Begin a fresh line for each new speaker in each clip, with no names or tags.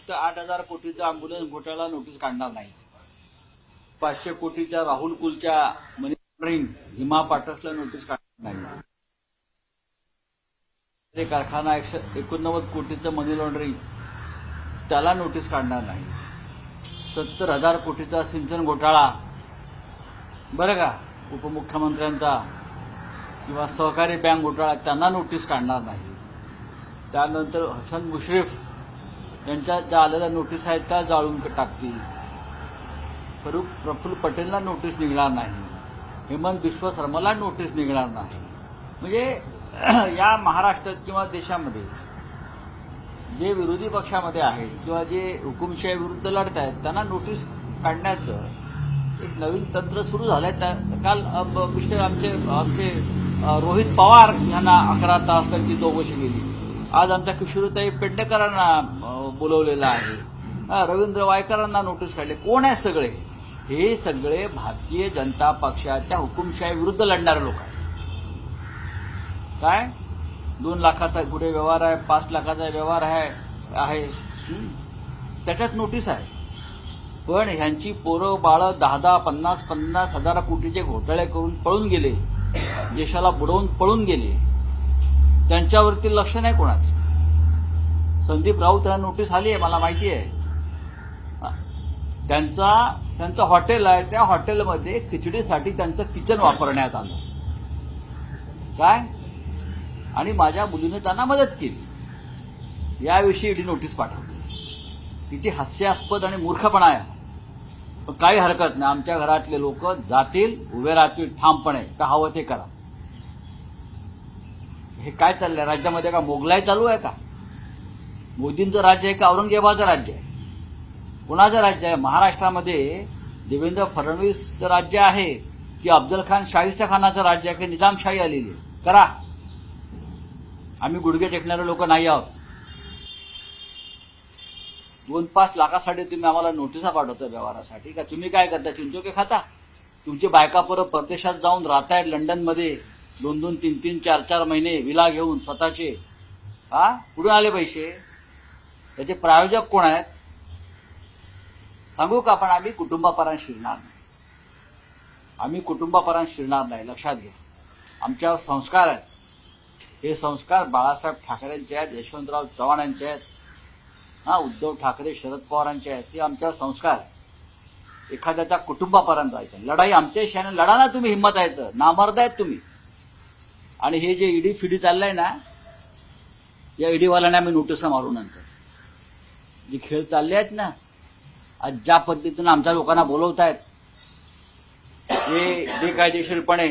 फक्त 8,000 कोटीचा अँब्युलन्स घोटाळा नोटीस काढणार नाही. 500 कोटीच्या राहुल कुलच्या मनी लॉन्ड्रिंग हिमा पाठकला नोटीस काढणार नाही. कारखाना 189 कोटीचं मनी लॉन्ड्रिंग त्याला नोटीस काढणार नाही. 70,000 कोटीचा सिंचन घोटाळा बरं का उपमुख्यमंत्र्यांचा किंवा सहकारी बँक घोटाळा त्यांना नोटीस काढणार नाही. त्यानंतर हसन मुश्रीफ यांच्या ज्या आलेल्या नोटीस आहेत त्या जाळून टाकतील. प्रफुल्ल पटेलला नोटीस निघणार नाही. हेमंत बिश्व शर्माला नोटीस निघणार नाही. म्हणजे या महाराष्ट्रात किंवा देशामध्ये जे विरोधी पक्षामध्ये आहेत किंवा जे हुकुमशाही विरुद्ध लढत आहेत त्यांना नोटीस काढण्याचं एक नवीन तंत्र सुरू झालंय. काल मिस्टर आमचे रोहित पवार यांना 11 तास त्यांची चौकशी केली. आज आमच्या किशोरीताई पेडणेकरांना बोलवलेलं आहे. रवींद्र वायकरांना नोटीस काढले. कोण आहे सगळे? हे सगळे भारतीय जनता पक्षाच्या हुकुमशाही विरुद्ध लढणारे लोक आहेत. काय 2 लाखाचा कुठे व्यवहार आहे, 5 लाखाचा व्यवहार आहे त्याच्यात नोटीस आहे. पण ह्यांची पोरं बाळं 10-10, 50-50 हजार कोटीचे घोटाळे करून पळून गेले, देशाला बुडवून पळून गेले. त्यांच्यावरती लक्ष नाही कोणाचं. संदीप राऊत यांना नोटीस आली आहे, मला माहिती आहे. त्यांचं हॉटेल आहे, त्या हॉटेलमध्ये खिचडीसाठी त्यांचं किचन वापरण्यात आलं. काय आणि माझ्या मुलीने त्यांना मदत केली याविषयी ईडी नोटीस पाठवते. किती हास्यास्पद आणि मूर्खपणा आहे. पण काही हरकत नाही. आमच्या घरातले लोक जातील, उभे राहतील ठामपणे, का हवं ते करा. हे काय चाललंय राज्यामध्ये? का मोगलाई चालू आहे का? मोदींचं राज्य आहे का औरंगजेबाचं राज्य आहे? कुणाचं राज्य आहे? महाराष्ट्रामध्ये देवेंद्र फडणवीसचं राज्य आहे की अफजल खान शाहिस्ता खानाचं राज्य आहे की निजामशाही आलेली आहे? करा. आम्ही गुडघे टेकणारे लोक नाही आहोत. 2-5 लाखासाठी तुम्ही आम्हाला नोटिसा पाठवता व्यवहारासाठी का? तुम्ही काय करता? चिंचोके खाता? तुमची बायका परत परदेशात जाऊन राहतायत लंडनमध्ये 2-2, 3-3, 4-4 महिने विला घेऊन स्वतःचे. कुठून आले पैसे? त्याचे प्रायोजक कोण आहेत सांगू का? पण आम्ही कुटुंबापर्यंत शिरणार नाही. आम्ही कुटुंबापर्यंत शिरणार नाही. लक्षात घ्या. आमच्यावर संस्कार आहेत. हे संस्कार बाळासाहेब ठाकरेंचे आहेत, यशवंतराव चव्हाणांचे आहेत, उद्धव ठाकरे, शरद पवारांचे आहेत. हे आमच्यावर संस्कार. एखाद्याच्या कुटुंबापर्यंत जायचं. लढाई आमच्याशी लढा ना तुम्ही. हिंमत आहे तर. नामर्द आहेत तुम्ही. आणि हे जे ईडी फिडी चाललंय ना, या ईडीवाल्यांना आम्ही नोटिसा मारू. नंतर जे खेळ चालले आहेत ना, आज ज्या पद्धतीनं आमच्या लोकांना बोलवतायत हे बेकायदेशीरपणे,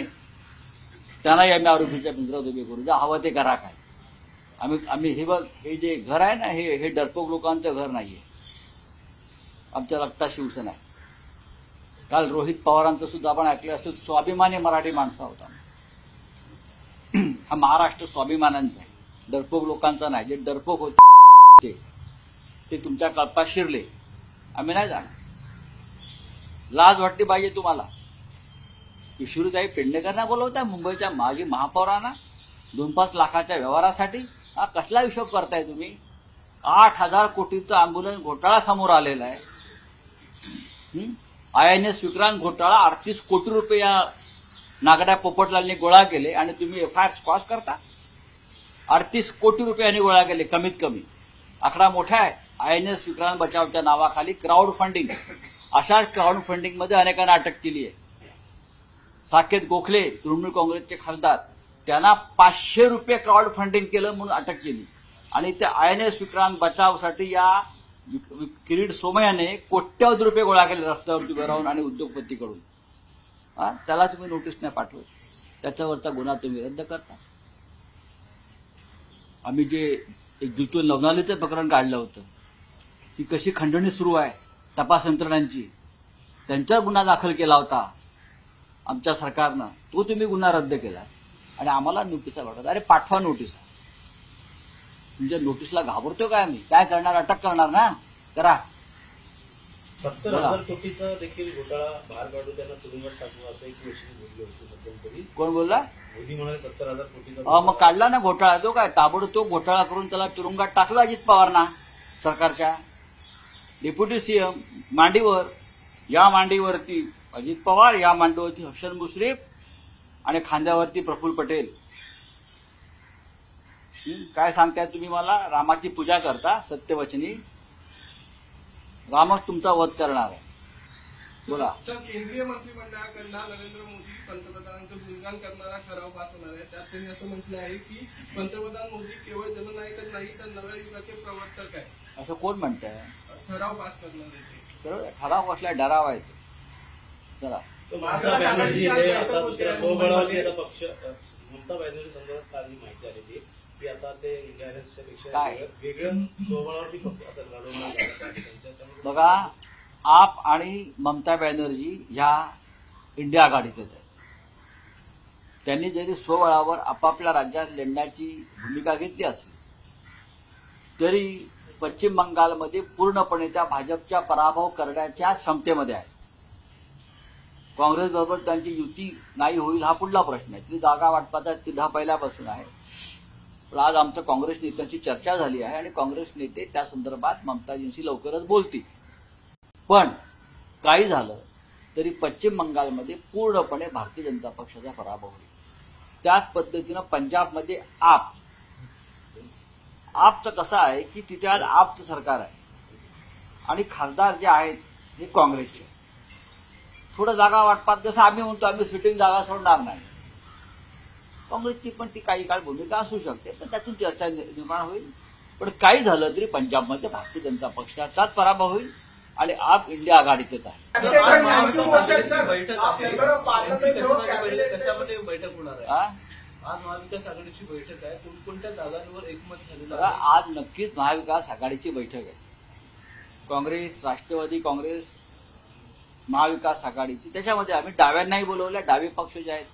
त्यांनाही आम्ही आरोपीच्या पिंजऱ्यात उभे करू. जा हवं ते करा. काय आम्ही हे बघ, हे जे घर आहे ना, हे डरपोक लोकांचं घर नाहीये. आमच्या रक्तात शिवसेना आहे. काल रोहित पवारांचं सुद्धा आपण ऐकलं असेल. स्वाभिमानी मराठी माणसा होता. हा महाराष्ट्र स्वाभिमानांचा आहे, डरपोक लोकांचा नाही. जे डरपोक होते ते तुमच्या कल्पात शिरले. आम्ही नाही जाणार. लाज वाटली पाहिजे तुम्हाला. किशोरीताई पेडणेकरांना बोलवताय, मुंबईच्या माजी महापौरांना 2-5 लाखाच्या व्यवहारासाठी. कसला हिशोब करताय तुम्ही? 8,000 कोटीचा अँब्युलन्स घोटाळा समोर आलेला आहे. INS विक्रांत घोटाळा 38 कोटी रुपये या नागड्या पोपटलालने गोळा केले आणि तुम्ही FIR स्क्वॉश करता. 38 कोटी रुपयांनी गोळा केले कमीत कमी. आकडा मोठा आहे. INS विक्रांत बचावच्या नावाखाली क्राऊड फंडिंग, अशाच क्राऊड फंडिंगमध्ये अनेकांना अटक केली आहे. साकेत गोखले तृणमूल काँग्रेसचे खासदार, त्यांना 500 रुपये क्राऊड फंडिंग केलं म्हणून अटक केली. आणि त्या INS विक्रांत बचावसाठी या किरीट सोमय्याने कोट्यवधी रुपये गोळा केले रस्त्यावरती उभे राहून आणि उद्योगपतीकडून. त्याला तुम्ही नोटीस नाही पाठवत. त्याच्यावरचा गुन्हा तुम्ही रद्द करता. आम्ही जे एक जितून नवनालीचं प्रकरण काढलं होतं, ती कशी खंडणी सुरू आहे तपास यंत्रणांची, त्यांच्यावर गुन्हा दाखल केला होता आमच्या सरकारनं. तो तुम्ही गुन्हा रद्द केला आणि आम्हाला नोटिसा पाठवतात. अरे पाठवा नोटिसा. म्हणजे नोटीसला घाबरतो काय आम्ही? काय करणार? अटक करणार ना. करा.
70,000 कोटीचा देखील घोटाळा बाहेर काढून त्यांना तुरुंगात टाकू असं एक गोष्ट बोलली होती मध्यंतरी.
कोण बोलला?
मोदी म्हणाले 70,000 कोटीचा.
मग काढला ना घोटाळा. तो काय ताबडतोब घोटाळा करून त्याला तुरुंगात टाकला अजित पवारना सरकारच्या. डेप्युटी सीएम मांडीवर, या मांडीवरती अजित पवार, या मांडीवरती हसन मुश्रीफ आणि खांद्यावरती प्रफुल्ल पटेल. काय सांगताय तुम्ही मला? रामाची पूजा करता सत्यवचनी, रामच तुमचा वध करणार आहे. बोला.
सर, केंद्रीय मंत्रिमंडळाकडून नरेंद्र मोदी पंतप्रधानांचं गुणगान करणारा ठराव पास होणार आहे. त्यात त्यांनी असं म्हटलं आहे की पंतप्रधान मोदी केवळ जननायकच नाही तर नव्या युगाचे प्रवर्तक आहे.
असं कोण म्हणतंय?
ठराव पास करणार आहे.
बरोबर, ठराव कसला डराव आहे तो. चला.
ममता बॅनर्जी हे आता दुसऱ्या स्वबळावरती आता पक्ष ममता बॅनर्जी संदर्भात काल ही माहिती आलेली की आता ते इंडियाच्या पेक्षा
काय?
वेगळं स्वबळावरती पक्ष आता लढवणार.
बघा, आप आणि ममता बॅनर्जी ह्या इंडिया आघाडीतच आहे. त्यांनी जरी स्वबळावर आपापल्या राज्यात लढण्याची भूमिका घेतली असली तरी पश्चिम बंगालमध्ये पूर्णपणे त्या भाजपच्या पराभव करण्याच्या क्षमतेमध्ये आहे. काँग्रेसबरोबर त्यांची युती नाही होईल हा पुढला प्रश्न आहे. ती जागा वाटपाचा तिढा पहिल्यापासून आहे. पण आज आमचं काँग्रेस नेत्यांची चर्चा झाली आहे आणि काँग्रेस नेते त्या संदर्भात ममताजींशी लवकरच बोलतील. पण काही झालं तरी पश्चिम बंगालमध्ये पूर्णपणे भारतीय जनता पक्षाचा पराभव होईल. त्याच पद्धतीनं पंजाबमध्ये आपचं कसं आहे की तिथे आज आपचं सरकार आहे आणि खासदार जे आहेत हे काँग्रेसचे. थोडं जागा वाटपात जसं आम्ही म्हणतो आम्ही सिटिंग जागा सोडणार नाही, काँग्रेसची पण ती काही काळ भूमिका असू शकते, पण त्यातून चर्चा निर्माण होईल. पण काही झालं तरी पंजाबमध्ये भारतीय जनता पक्षाचाच पराभव होईल आणि आप इंडिया आघाडीतच आहे.
कशामध्ये बैठक होणार आहे? आज महाविकास आघाडीची बैठक आहे. कोणकोणत्या जागांवर एकमत झालेलं आहे?
आज नक्कीच महाविकास आघाडीची बैठक आहे. काँग्रेस, राष्ट्रवादी काँग्रेस, महाविकास आघाडीची. त्याच्यामध्ये आम्ही डाव्यांनाही बोलवल्या. डावे पक्ष जे आहेत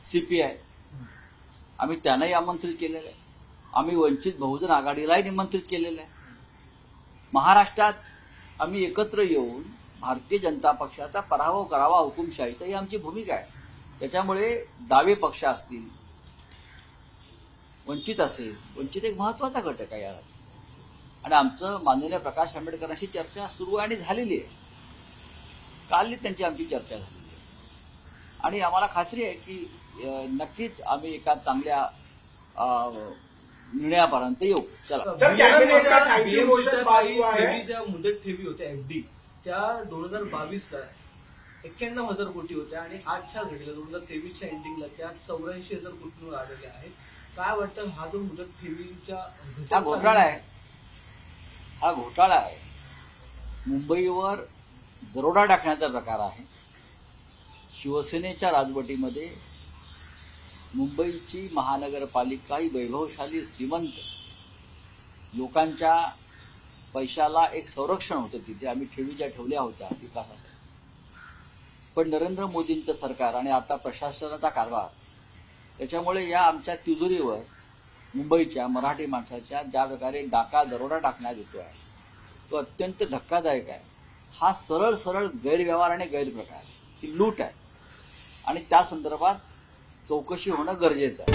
सीपीआय, आम्ही त्यांनाही आमंत्रित केलेलं आहे. आम्ही वंचित बहुजन आघाडीलाही निमंत्रित केलेलं आहे. महाराष्ट्रात आम्ही एकत्र येऊन भारतीय जनता पक्षाचा पराभव करावा हुकुमशाहीचा ही आमची भूमिका आहे. त्याच्यामुळे डावे पक्ष असतील, वंचित असेल, वंचित एक महत्वाचा घटक आहे यार. आणि आमचं माननीय प्रकाश आंबेडकरांशी चर्चा सुरू आणि झालेली आहे. कालही त्यांची आमची चर्चा झालेली आहे आणि आम्हाला खात्री आहे की नक्कीच आम्ही एका चांगल्या निर्णयापर्यंत येऊ. चला.
ज्या मुदत ठेवी होत्या एफडी त्या 2022ला 91,000 कोटी होत्या आणि आजच्या घडीला 2023च्या एंडिंगला त्या 84,000 कोटींवर आलेल्या आहेत. काय वाटतं, हा जो मुदत ठेवीच्या
हा घोटाळा आहे. हा घोटाळा आहे. मुंबईवर दरोडा टाकण्याचा प्रकार आहे. शिवसेनेच्या राजवटीमध्ये मुंबईची महानगरपालिका ही वैभवशाली श्रीमंत लोकांच्या पैशाला एक संरक्षण होतं. तिथे आम्ही ठेवी ज्या ठेवल्या होत्या विकासासाठी. पण नरेंद्र मोदींचं सरकार आणि आता प्रशासनाचा कारभार त्याच्यामुळे या आमच्या तिजोरीवर मुंबईच्या मराठी माणसाच्या ज्या प्रकारे डाका दरोडा टाकण्यात येतो आहे तो अत्यंत धक्कादायक आहे. हा सरळ सरळ गैरव्यवहार आणि गैरप्रकार ही लूट आहे आणि त्या संदर्भात चौकशी होणं गरजेचं आहे.